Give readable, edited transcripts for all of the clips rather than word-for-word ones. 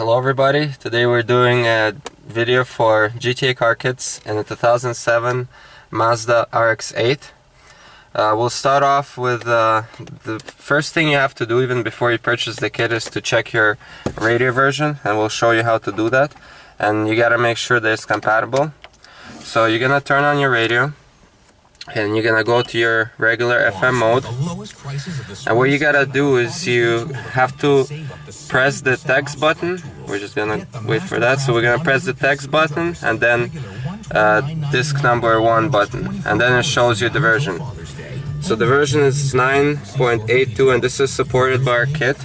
Hello everybody, today we're doing a video for GTA car kits in the 2007 Mazda RX-8. We'll start off with the first thing you have to do even before you purchase the kit is to check your radio version, and we'll show you how to do that. And you gotta make sure that it's compatible. So you're gonna turn on your radio and you're gonna go to your regular FM mode, and what you gotta do is you have to press the text button. We're just gonna wait for that. So we're gonna press the text button and then disc number 1 button, and then it shows you the version. So the version is 9.82 and this is supported by our kit.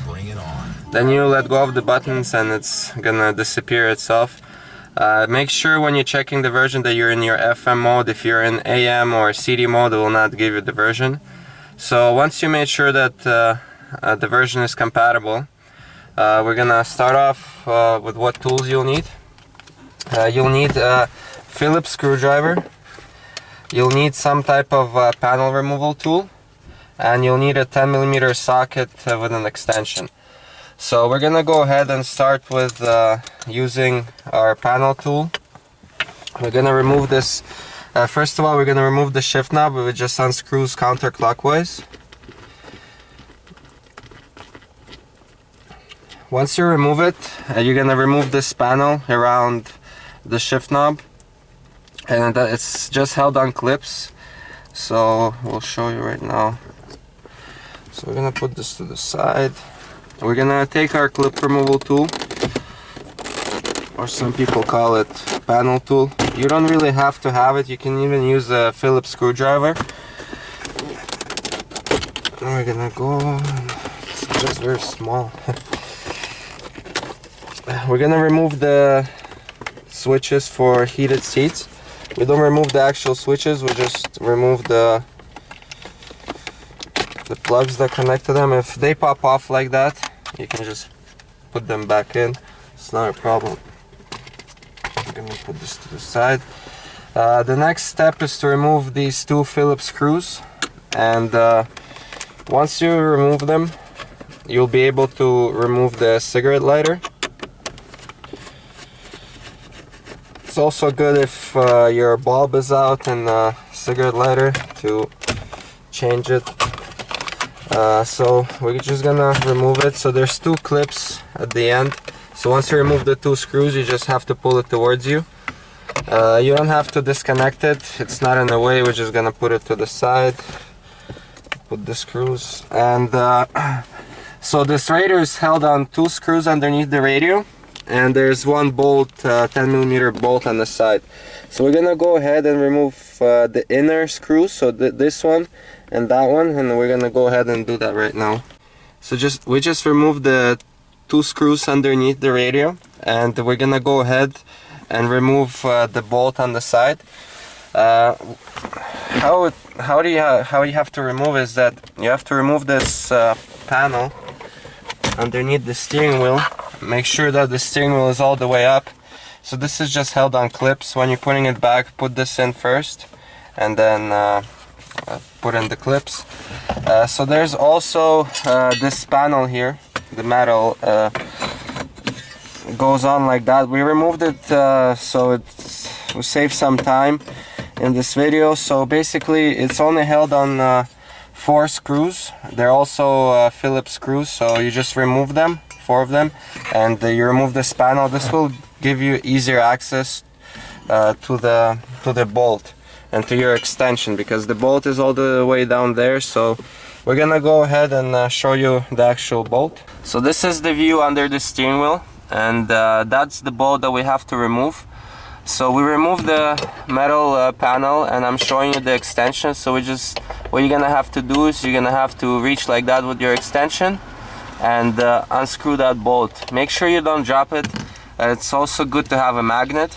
Then you let go of the buttons and it's gonna disappear itself. Make sure when you're checking the version that you're in your FM mode. If you're in AM or CD mode, it will not give you the version. So once you made sure that the version is compatible, we're gonna start off with what tools you'll need. You'll need a Phillips screwdriver, you'll need some type of panel removal tool, and you'll need a 10mm socket with an extension. So we're gonna go ahead and start with using our panel tool. We're gonna remove this. First of all, we're gonna remove the shift knob. It just unscrews counterclockwise. Once you remove it, you're gonna remove this panel around the shift knob, and it's just held on clips. So we'll show you right now. So we're gonna put this to the side. We're gonna take our clip removal tool, or some people call it panel tool. You don't really have to have it, you can even use a Phillips screwdriver. And we're gonna go, it's just very small. We're gonna remove the switches for heated seats. We don't remove the actual switches, we just remove the plugs that connect to them. If they pop off like that, you can just put them back in. It's not a problem. I'm gonna put this to the side. The next step is to remove these 2 Phillips screws, and once you remove them, you'll be able to remove the cigarette lighter. It's also good if your bulb is out and cigarette lighter to change it. So we're just gonna remove it. So there's 2 clips at the end. So once you remove the 2 screws, you just have to pull it towards you. You don't have to disconnect it. It's not in the way. We're just gonna put it to the side. Put the screws. And so this radio is held on 2 screws underneath the radio. And there's 1 bolt, 10mm bolt on the side. So we're gonna go ahead and remove the inner screws, so this one and that one, and we're gonna go ahead and do that right now. So we just removed the 2 screws underneath the radio, and we're gonna go ahead and remove the bolt on the side. How you have to remove is that you have to remove this panel underneath the steering wheel. Make sure that the steering wheel is all the way up. So this is just held on clips. When you're putting it back, put this in first, and then put in the clips. So there's also this panel here, the metal goes on like that. We removed it so we save some time in this video. So basically it's only held on 4 screws. They're also Phillips screws, so you just remove them, 4 of them, and you remove this panel. This will give you easier access to the bolt and to your extension, because the bolt is all the way down there. So we're gonna go ahead and show you the actual bolt. So this is the view under the steering wheel, and that's the bolt that we have to remove. So we remove the metal panel, and I'm showing you the extension. So what you're gonna have to do is you're gonna have to reach like that with your extension and unscrew that bolt. Make sure you don't drop it. It's also good to have a magnet,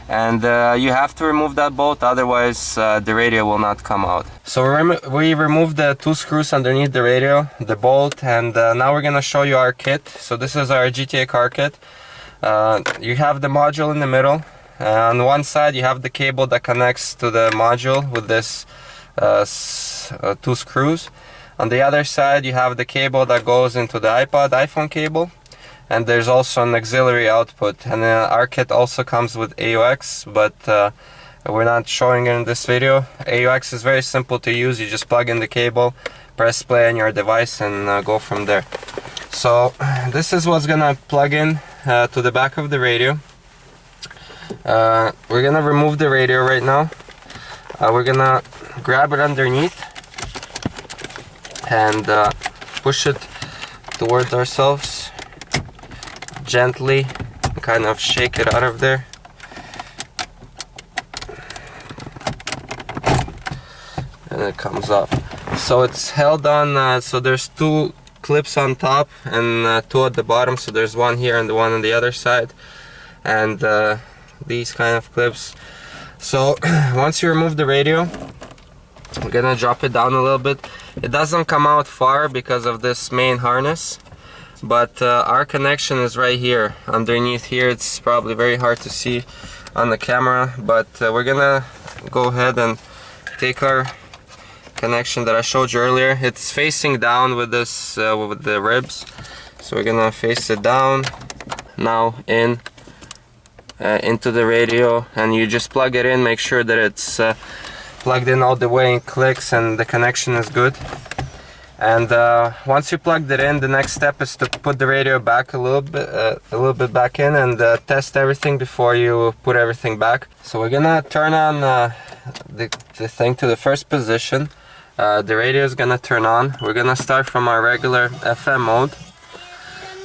and you have to remove that bolt, otherwise the radio will not come out. So we removed the 2 screws underneath the radio, the bolt, and now we're gonna show you our kit. So this is our GTA car kit. You have the module in the middle. On one side you have the cable that connects to the module with this 2 screws. On the other side you have the cable that goes into the iPod, iPhone cable. and there's also an auxiliary output. And our kit also comes with AUX, but we're not showing it in this video. AUX is very simple to use. You just plug in the cable, press play on your device, and go from there. So this is what's gonna plug in to the back of the radio. We're gonna remove the radio right now. We're gonna grab it underneath and push it towards ourselves gently, kind of shake it out of there. And it comes off. So it's held on, so there's two clips on top and two at the bottom. So there's one here and the one on the other side, and these kind of clips. So once you remove the radio, we're gonna drop it down a little bit. It doesn't come out far because of this main harness, but our connection is right here underneath here. It's probably very hard to see on the camera, but we're gonna go ahead and take our connection that I showed you earlier. It's facing down with this with the ribs, so we're gonna face it down now into the radio, and you just plug it in. Make sure that it's plugged in all the way and clicks and the connection is good. And once you plugged it in, the next step is to put the radio back a little bit back in and test everything before you put everything back. So we're gonna turn on the thing to the first position. The radio is gonna turn on. We're gonna start from our regular FM mode.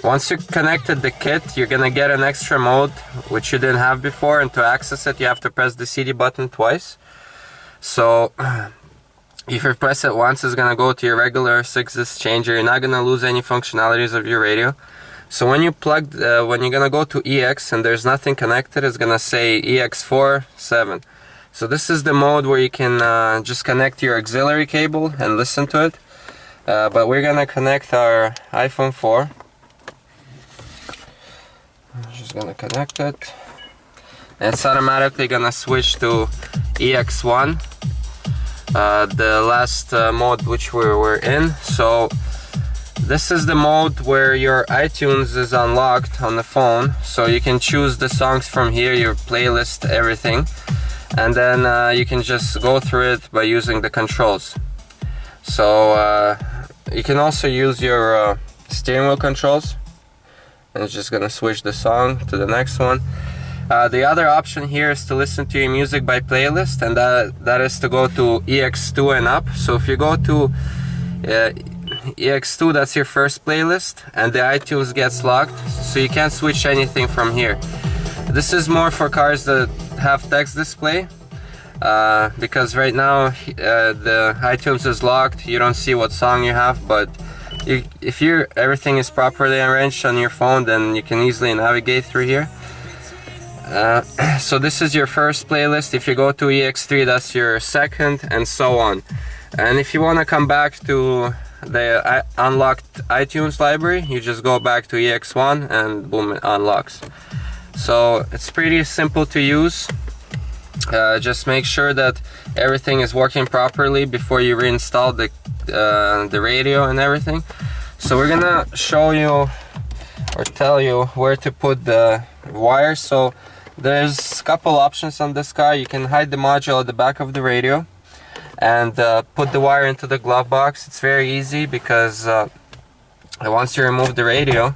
Once you connected the kit, you're gonna get an extra mode which you didn't have before, and to access it you have to press the CD button twice. So if you press it once, it's gonna go to your regular 6-disc changer. You're not gonna lose any functionalities of your radio. So when you when you're gonna go to EX and there's nothing connected, it's gonna say EX4 7. So this is the mode where you can just connect your auxiliary cable and listen to it. But we're gonna connect our iPhone 4. I'm just gonna connect it. It's automatically gonna switch to EX1, the last mode which we were in. So this is the mode where your iTunes is unlocked on the phone, so you can choose the songs from here, your playlist, everything, and then you can just go through it by using the controls. So you can also use your steering wheel controls, and it's just gonna switch the song to the next one. The other option here is to listen to your music by playlist, and that is to go to EX2 and up. So if you go to EX2, that's your first playlist, and the iTunes gets locked, so you can't switch anything from here. This is more for cars that have text display, because right now the iTunes is locked. You don't see what song you have, but if everything is properly arranged on your phone, then you can easily navigate through here. So this is your first playlist. If you go to EX3, that's your second, and so on. And if you want to come back to the unlocked iTunes library, you just go back to EX1 and boom, it unlocks. So it's pretty simple to use. Just make sure that everything is working properly before you reinstall the radio and everything. So we're gonna show you or tell you where to put the wires. So there's a couple options on this car. You can hide the module at the back of the radio and put the wire into the glove box. It's very easy because once you remove the radio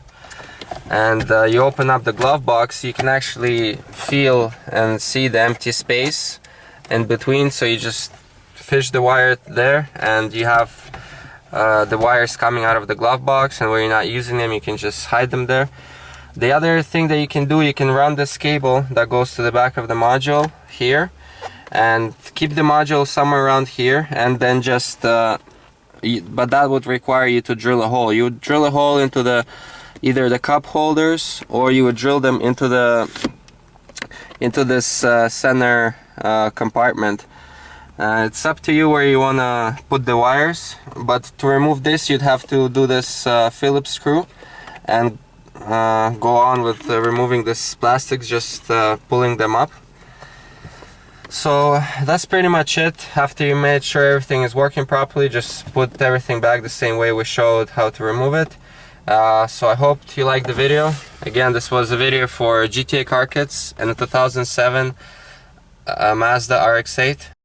and you open up the glove box, you can actually feel and see the empty space in between. So you just fish the wire there, and you have the wires coming out of the glove box, and where you're not using them, you can just hide them there. The other thing that you can do, you can run this cable that goes to the back of the module here and keep the module somewhere around here, and then just but that would require you to drill a hole. You would drill a hole into either the cup holders, or you would drill them into this center compartment. It's up to you where you want to put the wires, but to remove this you'd have to do this Phillips screw and go on with removing this plastic, just pulling them up. So that's pretty much it. After you made sure everything is working properly, just put everything back the same way we showed how to remove it, So I hope you liked the video. Again, this was a video for GTA Car Kits and the 2007 Mazda RX-8.